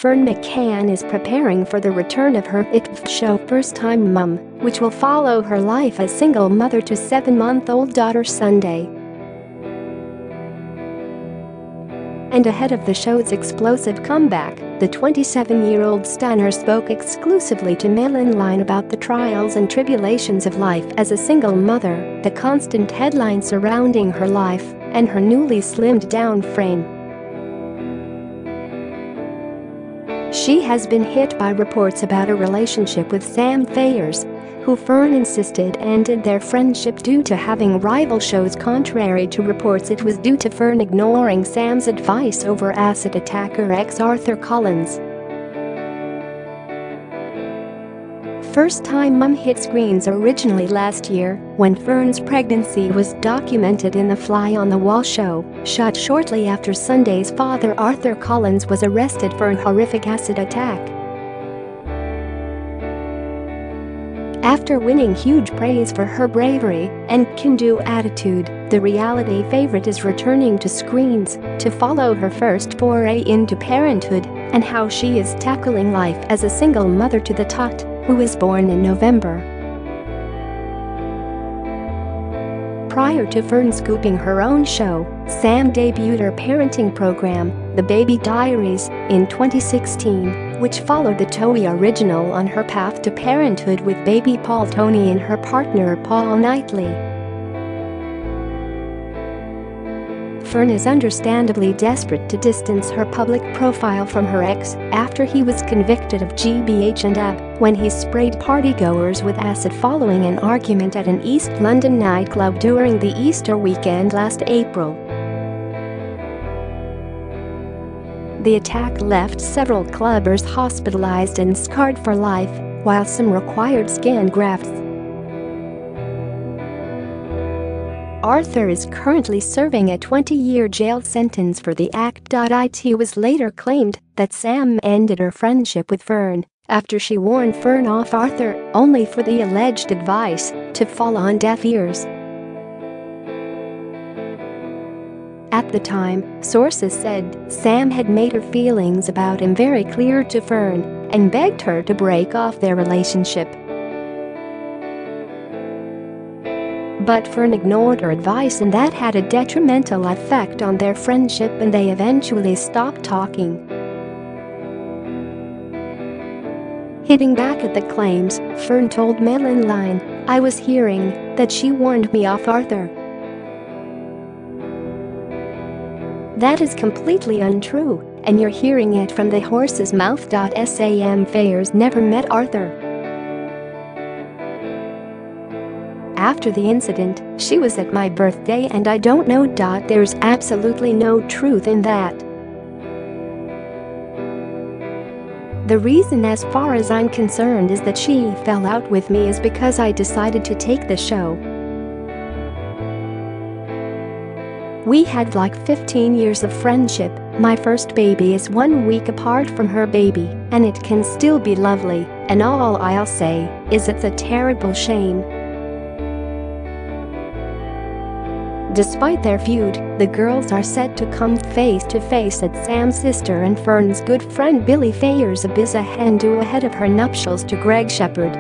Ferne McCann is preparing for the return of her hit show First Time Mum, which will follow her life as single mother to 7-month-old daughter Sunday. And ahead of the show's explosive comeback, the 27-year-old stunner spoke exclusively to MailOnline about the trials and tribulations of life as a single mother, the constant headlines surrounding her life, and her newly slimmed-down frame. She has been hit by reports about a relationship with Sam Faiers, who Ferne insisted ended their friendship due to having rival shows. Contrary to reports, it was due to Ferne ignoring Sam's advice over acid attacker ex Arthur Collins. First Time Mum hit screens originally last year when Ferne's pregnancy was documented in the Fly on the Wall show, shot shortly after Sunday's father Arthur Collins was arrested for a horrific acid attack. After winning huge praise for her bravery and can-do attitude, the reality favorite is returning to screens to follow her first foray into parenthood and how she is tackling life as a single mother to the tot, who was born in November. Prior to Ferne scooping her own show, Sam debuted her parenting program, The Baby Diaries, in 2016, which followed the TOWIE original on her path to parenthood with baby Paul Tony and her partner Paul Knightley. Ferne is understandably desperate to distance her public profile from her ex after he was convicted of GBH and ABH when he sprayed partygoers with acid following an argument at an East London nightclub during the Easter weekend last April. The attack left several clubbers hospitalized and scarred for life, while some required skin grafts. Arthur is currently serving a 20-year jail sentence for the act.It. It was later claimed that Sam ended her friendship with Ferne after she warned Ferne off Arthur, only for the alleged advice to fall on deaf ears. At the time, sources said Sam had made her feelings about him very clear to Ferne and begged her to break off their relationship. But Ferne ignored her advice, and that had a detrimental effect on their friendship, and they eventually stopped talking. Hitting back at the claims, Ferne told MailOnline, "I was hearing that she warned me off Arthur. That is completely untrue, and you're hearing it from the horse's mouth. Sam Faiers never met Arthur. After the incident, she was at my birthday and I don't know. There's absolutely no truth in that. The reason as far as I'm concerned is that she fell out with me is because I decided to take the show. We had like 15 years of friendship. My first baby is 1 week apart from her baby, and it can still be lovely, and all I'll say is it's a terrible shame." Despite their feud, the girls are set to come face-to-face at Sam's sister and Ferne's good friend Billie Faiers Ibiza hen do ahead of her nuptials to Greg Shepherd.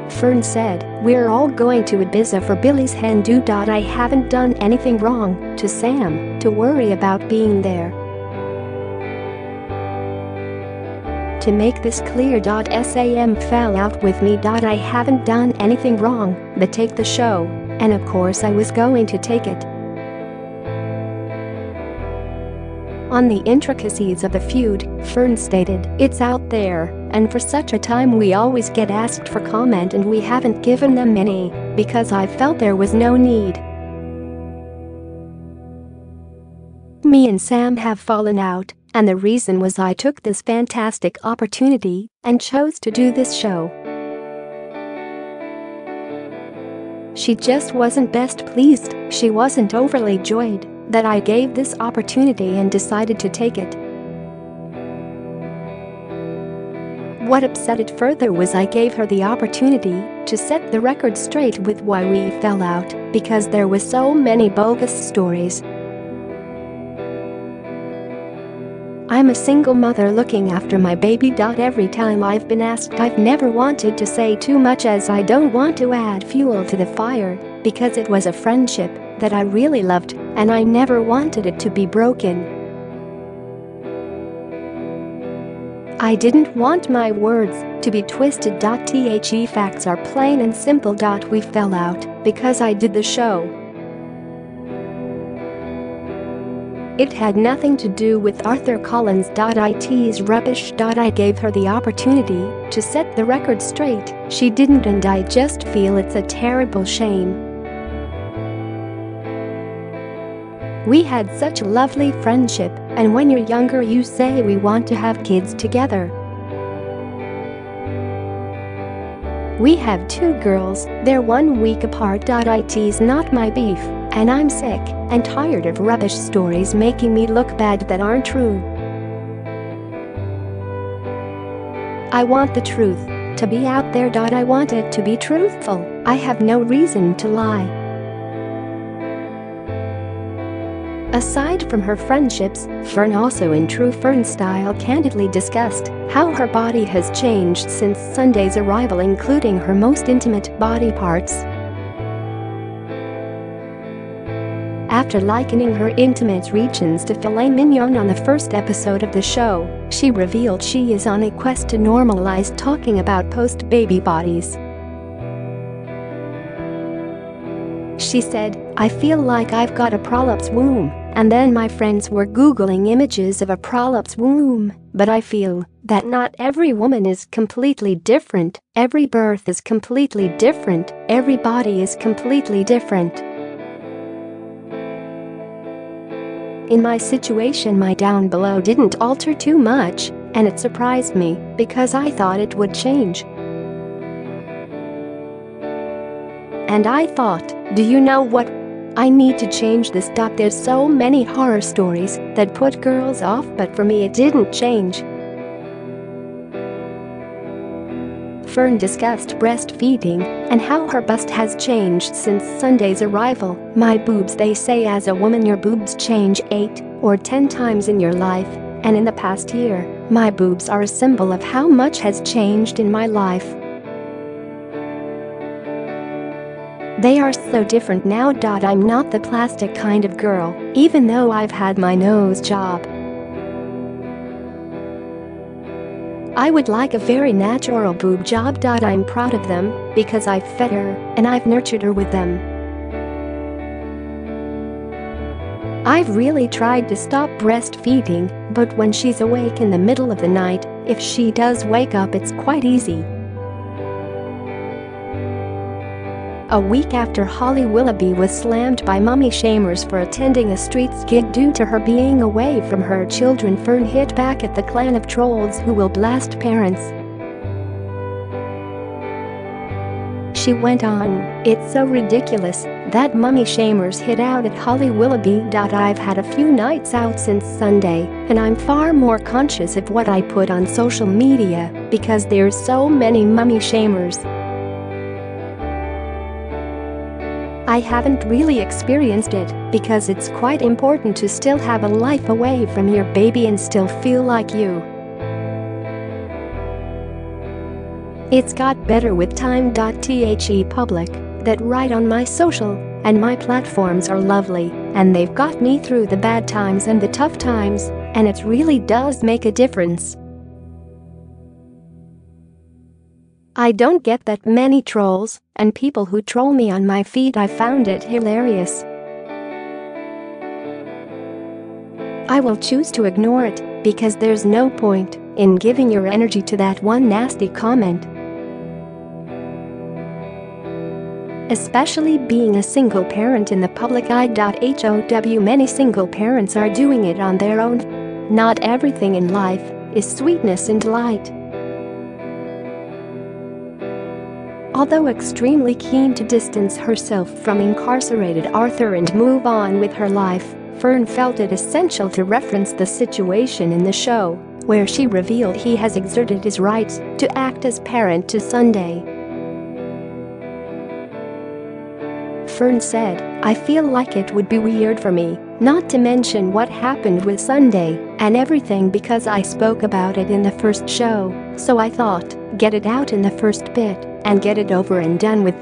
Ferne said, "We're all going to Ibiza for Billie's hen do. I haven't done anything wrong to Sam to worry about being there. To make this clear, Sam fell out with me. I haven't done anything wrong but take the show, and of course I was going to take it." On the intricacies of the feud, Ferne stated, "It's out there, and for such a time we always get asked for comment and we haven't given them any, because I felt there was no need. Me and Sam have fallen out, and the reason was I took this fantastic opportunity and chose to do this show. She just wasn't best pleased, she wasn't overly joyed that I gave this opportunity and decided to take it. What upset it further was I gave her the opportunity to set the record straight with why we fell out, because there was so many bogus stories." I'm a single mother looking after my baby. Every time I've been asked, I've never wanted to say too much, as I don't want to add fuel to the fire, because it was a friendship that I really loved and I never wanted it to be broken. I didn't want my words to be twisted. The facts are plain and simple. We fell out because I did the show. It had nothing to do with Arthur Collins.It's rubbish. I gave her the opportunity to set the record straight. She didn't, and I just feel it's a terrible shame. We had such a lovely friendship, and when you're younger you say we want to have kids together. We have 2 girls, they're 1 week apart. It's not my beef, and I'm sick and tired of rubbish stories making me look bad that aren't true. I want the truth to be out there. I want it to be truthful. I have no reason to lie. Aside from her friendships, Ferne also in true Ferne style candidly discussed how her body has changed since Sunday's arrival, including her most intimate body parts. After likening her intimate regions to filet mignon on the first episode of the show, she revealed she is on a quest to normalize talking about post-baby bodies. She said, "I feel like I've got a prolapse womb, and then my friends were Googling images of a prolapse womb, but I feel that not every woman is completely different, every birth is completely different, every body is completely different. In my situation my down below didn't alter too much, and it surprised me because I thought it would change. And I thought, do you know what? I need to change this. There's so many horror stories that put girls off, but for me it didn't change." Ferne discussed breastfeeding and how her bust has changed since Sunday's arrival. "My boobs, they say as a woman your boobs change 8 or 10 times in your life, and in the past year, my boobs are a symbol of how much has changed in my life. They are so different now. I'm not the plastic kind of girl, even though I've had my nose job. I would like a very natural boob job. I'm proud of them because I've fed her and I've nurtured her with them. I've really tried to stop breastfeeding, but when she's awake in the middle of the night, if she does wake up, it's quite easy." A week after Holly Willoughby was slammed by mummy shamers for attending a streets gig due to her being away from her children, Ferne hit back at the clan of trolls who will blast parents. She went on, "It's so ridiculous that mummy shamers hit out at Holly Willoughby. I've had a few nights out since Sunday, and I'm far more conscious of what I put on social media because there's so many mummy shamers. I haven't really experienced it because it's quite important to still have a life away from your baby and still feel like you. It's got better with time. The public that write on my social and my platforms are lovely, and they've got me through the bad times and the tough times, and it really does make a difference. I don't get that many trolls and people who troll me on my feed. I found it hilarious. I will choose to ignore it because there's no point in giving your energy to that one nasty comment. Especially being a single parent in the public eye. Many single parents are doing it on their own. Not everything in life is sweetness and delight." Although extremely keen to distance herself from incarcerated Arthur and move on with her life, Ferne felt it essential to reference the situation in the show, where she revealed he has exerted his rights to act as parent to Sunday. Ferne said, "I feel like it would be weird for me not to mention what happened with Sunday And everything because I spoke about it in the first show, so I thought, get it out in the first bit and get it over and done with.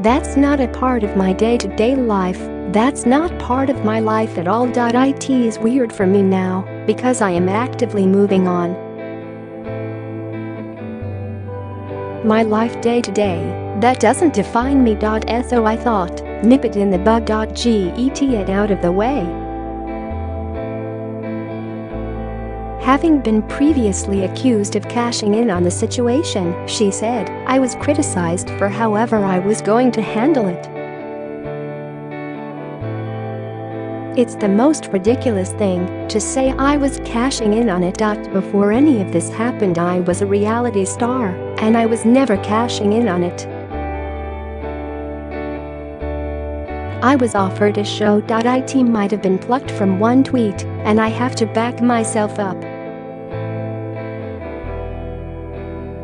That's not a part of my day-to-day life, that's not part of my life at all. It is weird for me now because I am actively moving on. My life day-to-day, that doesn't define me. So I thought, nip it in the bud. Get it out of the way. Having been previously accused of cashing in on the situation, she said, I was criticized for however I was going to handle it. It's the most ridiculous thing to say I was cashing in on it. Before any of this happened, I was a reality star, and I was never cashing in on it. I was offered a show. It might have been plucked from one tweet, and I have to back myself up.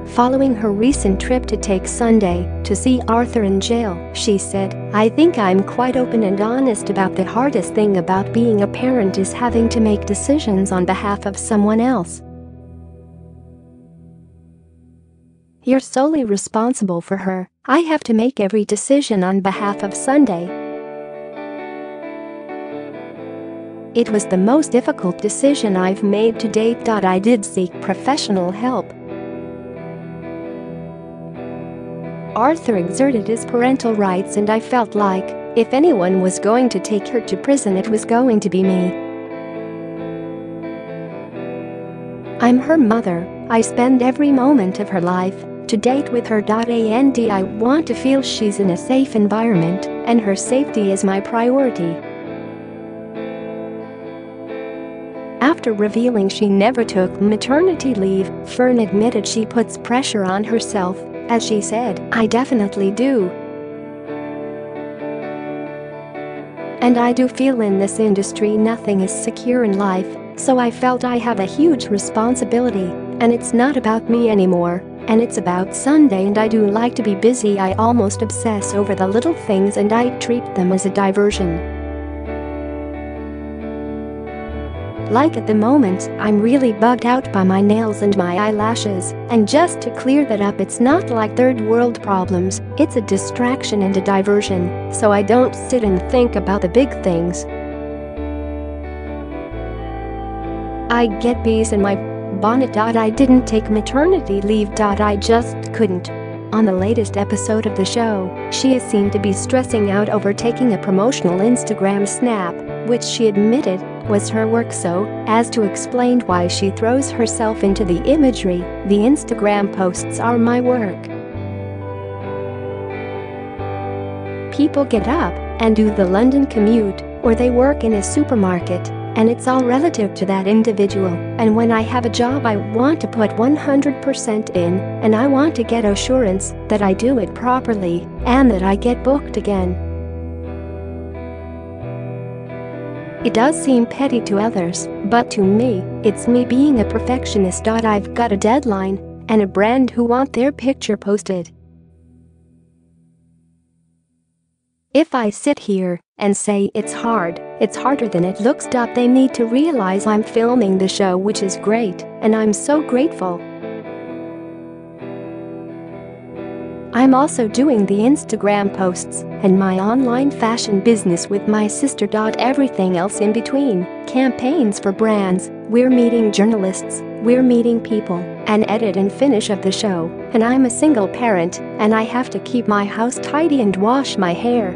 Following her recent trip to take Sunday to see Arthur in jail, she said, I think I'm quite open and honest about the hardest thing about being a parent is having to make decisions on behalf of someone else. You're solely responsible for her. I have to make every decision on behalf of Sunday. It was the most difficult decision I've made to date. I did seek professional help. Arthur exerted his parental rights and I felt like, if anyone was going to take her to prison, it was going to be me. I'm her mother, I spend every moment of her life to date with her. And I want to feel she's in a safe environment, and her safety is my priority. After revealing she never took maternity leave, Ferne admitted she puts pressure on herself. As she said, I definitely do. And I do feel in this industry nothing is secure in life, so I felt I have a huge responsibility, and it's not about me anymore, and it's about Sunday. And I do like to be busy. I almost obsess over the little things and I treat them as a diversion. Like at the moment, I'm really bugged out by my nails and my eyelashes, and just to clear that up, it's not like third world problems, it's a distraction and a diversion, so I don't sit and think about the big things. I get bees in my bonnet. I didn't take maternity leave. I just couldn't. On the latest episode of the show, she is seen to be stressing out over taking a promotional Instagram snap, which she admitted was her work, so as to explain why she throws herself into the imagery, the Instagram posts are my work. People get up and do the London commute, or they work in a supermarket, and it's all relative to that individual, and when I have a job I want to put 100% in, and I want to get assurance that I do it properly and that I get booked again. It does seem petty to others, but to me, it's me being a perfectionist. I've got a deadline and a brand who want their picture posted. If I sit here and say it's hard, it's harder than it looks. They need to realize I'm filming the show, which is great, and I'm so grateful. I'm also doing the Instagram posts and my online fashion business with my sister. Everything else in between, campaigns for brands, we're meeting journalists, we're meeting people, and edit and finish of the show, and I'm a single parent, and I have to keep my house tidy and wash my hair.